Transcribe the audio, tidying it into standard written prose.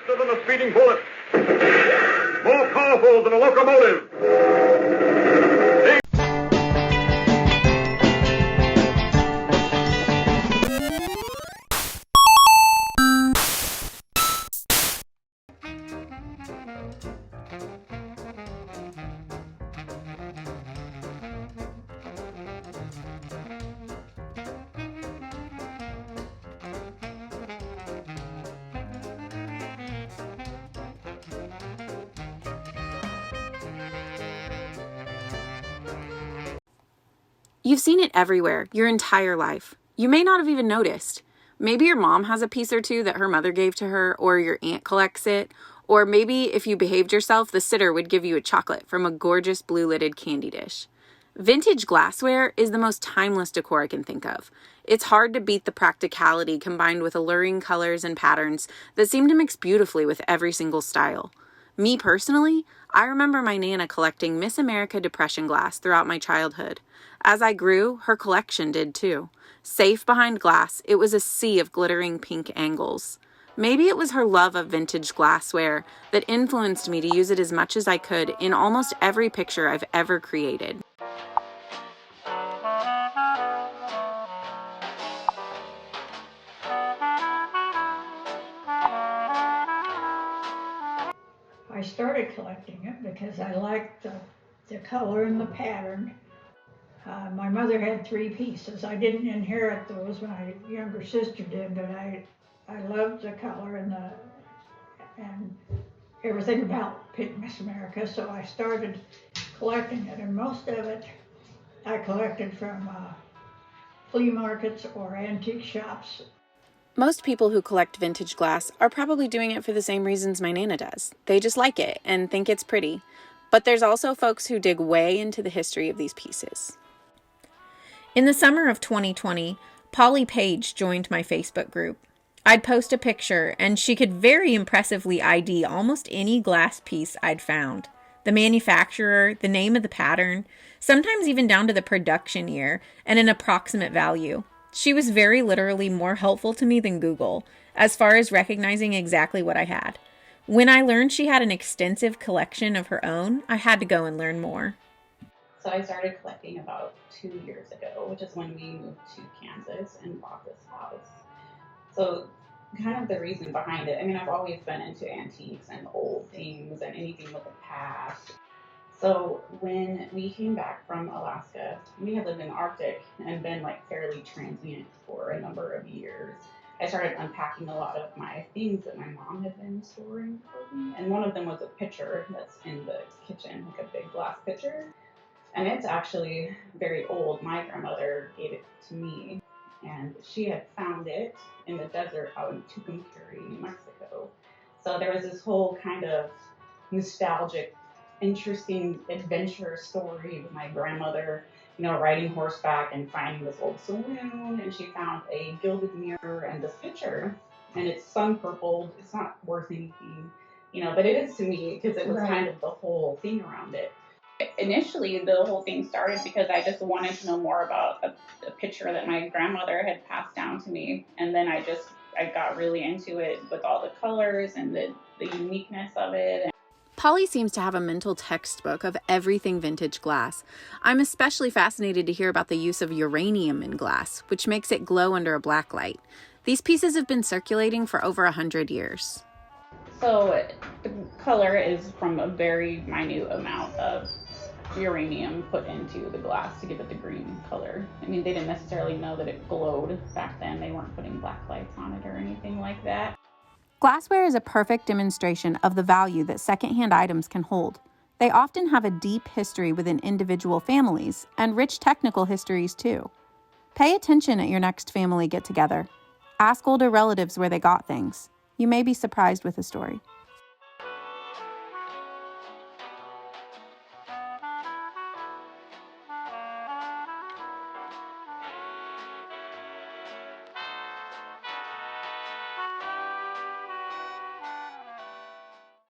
Faster than a speeding bullet. More powerful than a locomotive. You've seen it everywhere, your entire life. You may not have even noticed. Maybe your mom has a piece or two that her mother gave to her, or your aunt collects it, or maybe if you behaved yourself, the sitter would give you a chocolate from a gorgeous blue-lidded candy dish. Vintage glassware is the most timeless decor I can think of. It's hard to beat the practicality combined with alluring colors and patterns that seem to mix beautifully with every single style. Me personally, I remember my Nana collecting Miss America Depression glass throughout my childhood. As I grew, her collection did too. Safe behind glass, it was a sea of glittering pink angles. Maybe it was her love of vintage glassware that influenced me to use it as much as I could in almost every picture I've ever created. I started collecting it because I liked the color and the pattern. My mother had 3 pieces. I didn't inherit those, my younger sister did, but I loved the color and everything about Pink Miss America, so I started collecting it, and most of it I collected from flea markets or antique shops. Most people who collect vintage glass are probably doing it for the same reasons my Nana does. They just like it and think it's pretty. But there's also folks who dig way into the history of these pieces. In the summer of 2020, Polly Page joined my Facebook group. I'd post a picture and she could very impressively ID almost any glass piece I'd found. The manufacturer, the name of the pattern, sometimes even down to the production year and an approximate value. She was very literally more helpful to me than Google, as far as recognizing exactly what I had. When I learned she had an extensive collection of her own, I had to go and learn more. So I started collecting about 2 years ago, which is when we moved to Kansas and bought this house. So kind of the reason behind it, I mean, I've always been into antiques and old things and anything with a past. So when we came back from Alaska, we had lived in the Arctic and been like fairly transient for a number of years. I started unpacking a lot of my things that my mom had been storing for me. And one of them was a pitcher that's in the kitchen, like a big glass pitcher. And it's actually very old. My grandmother gave it to me, and she had found it in the desert out in Tucumcari, New Mexico. So there was this whole kind of nostalgic, interesting adventure story with my grandmother, riding horseback and finding this old saloon, and she found a gilded mirror and this picture, and it's sun purpled. It's not worth anything, but it is to me because it was kind of the whole thing around it. Initially, the whole thing started because I just wanted to know more about a picture that my grandmother had passed down to me, and then I got really into it with all the colors and the uniqueness of it. Polly seems to have a mental textbook of everything vintage glass. I'm especially fascinated to hear about the use of uranium in glass, which makes it glow under a black light. These pieces have been circulating for over 100 years. So the color is from a very minute amount of uranium put into the glass to give it the green color. I mean, they didn't necessarily know that it glowed back then. They weren't putting black lights on it or anything like that. Glassware is a perfect demonstration of the value that secondhand items can hold. They often have a deep history within individual families and rich technical histories too. Pay attention at your next family get-together. Ask older relatives where they got things. You may be surprised with a story.